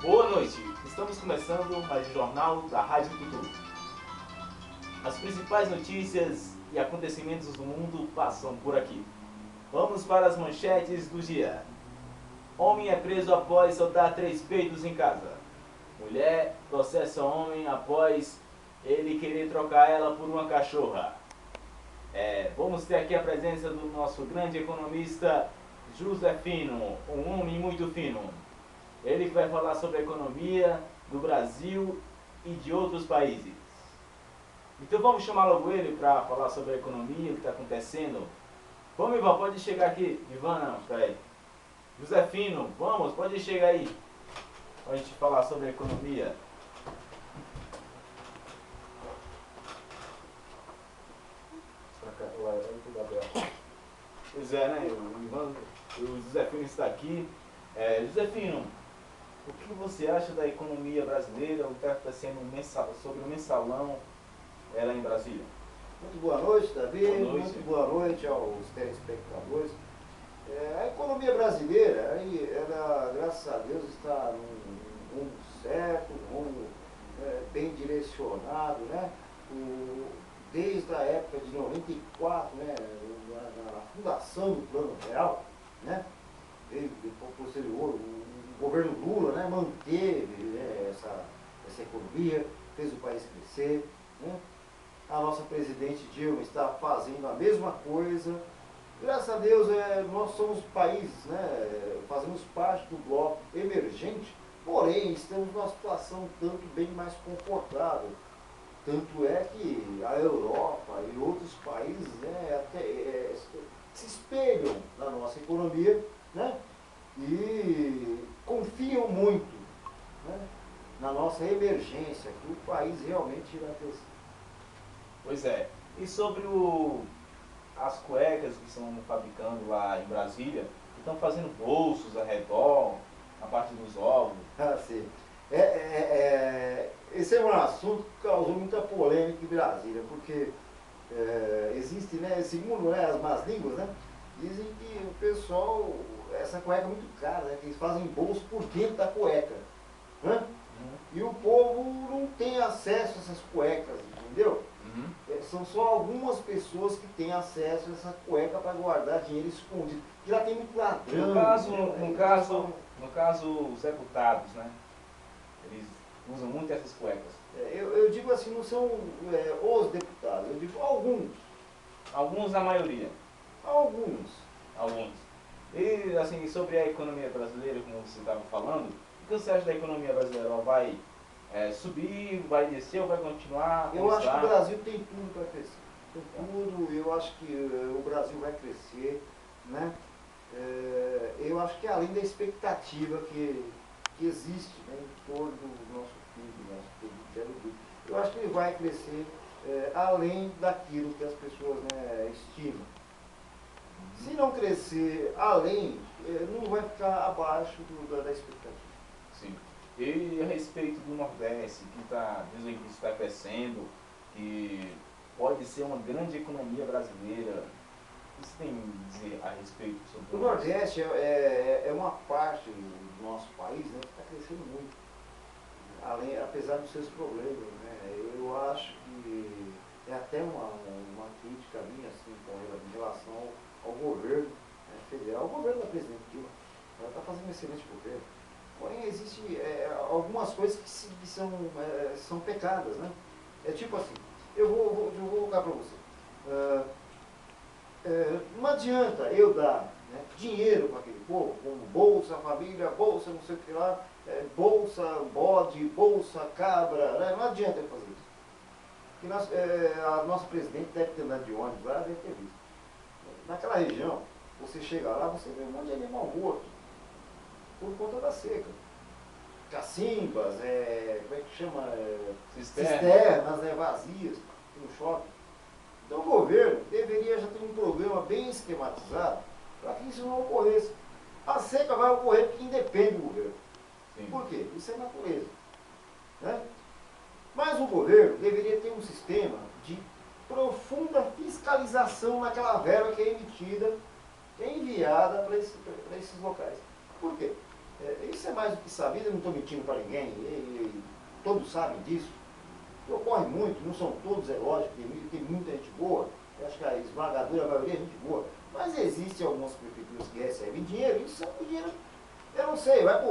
Boa noite, estamos começando mais um jornal da Rádio Tutu. As principais notícias e acontecimentos do mundo passam por aqui. Vamos para as manchetes do dia. Homem é preso após soltar 3 peitos em casa. Mulher processa homem após ele querer trocar ela por uma cachorra. Vamos ter aqui a presença do nosso grande economista José Fino, um homem muito fino. Ele que vai falar sobre a economia do Brasil e de outros países. Então vamos chamar logo ele para falar sobre a economia, o que está acontecendo. Vamos, Ivan, pode chegar aqui. Ivan, não, peraí. José Fino, vamos, pode chegar aí. Para a gente falar sobre a economia. Pois é, né? O José Fino está aqui. José Fino, o que você acha da economia brasileira, o que está acontecendo sobre o mensalão lá em Brasília? Muito boa noite, Davi. Boa noite. Muito boa noite aos telespectadores. A economia brasileira, ela, graças a Deus, está num rumo certo, num rumo bem direcionado, né? Desde a época de 94, né? Na fundação do Plano Real, né? Posterior, o governo Lula, né, manteve essa economia, fez o país crescer, né? A nossa presidente Dilma está fazendo a mesma coisa. Graças a Deus, nós somos países, né, fazemos parte do bloco emergente, porém estamos numa situação tanto bem mais confortável. Tanto é que a Europa e outros países, né, até, se espelham na nossa economia, né, e confiam muito, né, na nossa emergência, que o país realmente irá crescer. Pois é. E sobre as cuecas que estão fabricando lá em Brasília, que estão fazendo bolsos ao redor, a parte dos ovos. Ah, sim. Esse é um assunto que causou muita polêmica em Brasília, porque existe, né, segundo, né, as más línguas, né, dizem que o pessoal, essa cueca é muito cara, né, que eles fazem bolso por dentro da cueca, né? E o povo não tem acesso a essas cuecas, entendeu? São só algumas pessoas que têm acesso a essa cueca para guardar dinheiro escondido. E lá tem muito ladrão. No caso, os deputados, né? Eles usam muito essas cuecas. Eu digo assim, não são os deputados, eu digo alguns. Alguns, a maioria. Alguns. Alguns. E, assim, sobre a economia brasileira, como você estava falando, o que você acha da economia brasileira? Ela vai subir, vai descer ou vai continuar? Eu acho que o Brasil tem tudo para crescer. Tem tudo, eu acho que o Brasil vai crescer, né? Eu acho que além da expectativa que existe, né, em torno do nosso PIB, nosso produto, eu acho que ele vai crescer além daquilo que as pessoas, né, estimam. Se não crescer além, não vai ficar abaixo da expectativa. Sim. E a respeito do Nordeste, dizem que está crescendo, que pode ser uma grande economia brasileira. O que você tem a dizer a respeito sobre o Nordeste? É uma parte do nosso país, né, que está crescendo muito, apesar dos seus problemas, né? Eu acho que é até uma crítica minha assim, em relação ao governo federal, ao governo da presidente Dilma. Ela está fazendo um excelente governo. Porém, existem algumas coisas que são pecadas, né? É tipo assim, eu vou colocar para você. Não adianta eu dar, né, dinheiro para aquele povo, como Bolsa Família, Bolsa não sei o que lá, Bolsa Bode, Bolsa Cabra, né? Não adianta eu fazer isso. Porque a nossa presidente deve ter andado de ônibus lá, deve ter visto. Naquela região, você chega lá, você vê um monte de animal morto por conta da seca. Cacimbas, como é que chama? Cisternas, né, vazias, no shopping. Então o governo deveria já ter um programa bem esquematizado para que isso não ocorresse. A seca vai ocorrer porque independe do governo. Sim. Por quê? Isso é natureza, né? Mas o governo deveria ter um sistema de profunda fiscalização naquela verba que é emitida, que é enviada para esses locais. Por quê? Isso é mais do que sabido, eu não estou mentindo para ninguém, e todos sabem disso. Ocorre muito, não são todos, é lógico, tem muita gente boa, eu acho que a esmagadora maioria é gente boa, mas existem algumas prefeituras que recebem dinheiro, e são dinheiro, eu não sei, vai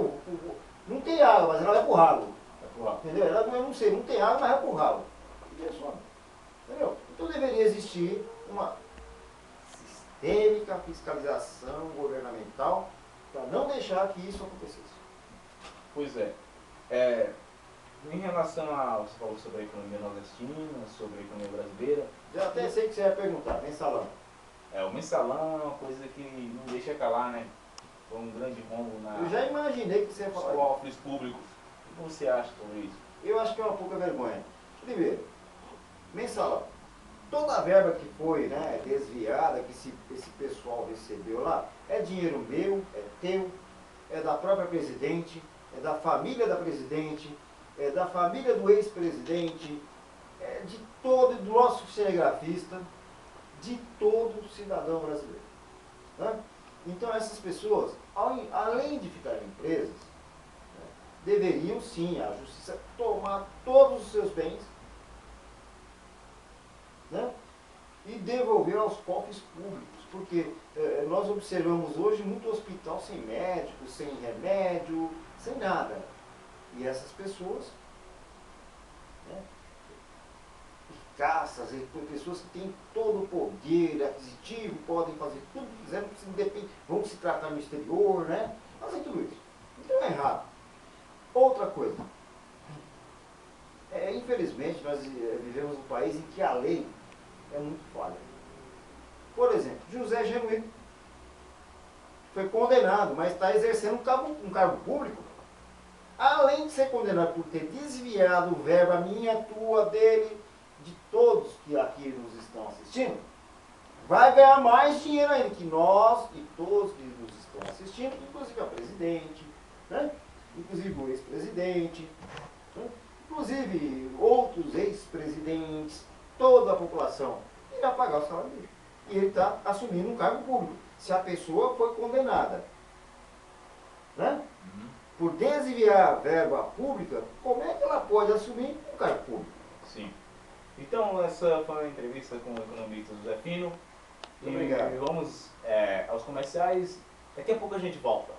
não tem água, mas ela vai pro ralo. Entendeu? Ela, eu não sei, não tem água, mas vai pro ralo. Entendeu? Então deveria existir uma sistêmica fiscalização governamental para não deixar que isso acontecesse. Pois é. Em relação você falou sobre a economia nordestina, sobre a economia brasileira. Já até sei que você vai perguntar, mensalão. O mensalão é uma coisa que não deixa calar, né? Foi um grande rombo Eu já imaginei que você ia nos falar. cofres públicos. O que você acha sobre isso? Eu acho que é uma pouca vergonha. Primeiro, mensalão. Toda a verba que foi, né, desviada, que esse pessoal recebeu lá, é dinheiro meu, é teu, é da própria presidente, é da família da presidente, é da família do ex-presidente, é de todo, do nosso cinegrafista, de todo cidadão brasileiro. Né? Então essas pessoas, além de ficarem presas, né, deveriam sim, a justiça, tomar todos os seus bens, né, e devolver aos cofres públicos, porque nós observamos hoje muito hospital sem médico, sem remédio, sem nada. E essas pessoas, né, ricaças, pessoas que têm todo o poder aquisitivo, podem fazer tudo que quiserem, vão se tratar no exterior, né? Fazem tudo isso. Então é errado. Outra coisa. Infelizmente, nós vivemos num país em que a lei é muito falha. Por exemplo, José Genuíno foi condenado, mas está exercendo um cargo público. Além de ser condenado por ter desviado verba minha, tua, dele, de todos que aqui nos estão assistindo, vai ganhar mais dinheiro ainda que nós e todos que nos estão assistindo, inclusive a presidente, né? Inclusive o ex-presidente, né? Inclusive outros ex-presidentes, toda a população irá pagar o salário dele. E ele está assumindo um cargo público. Se a pessoa foi condenada, né, por desviar verba pública, como é que ela pode assumir um cargo público? Sim. Então, essa foi uma entrevista com o economista José Fino. Muito obrigado. E vamos aos comerciais. Daqui a pouco a gente volta.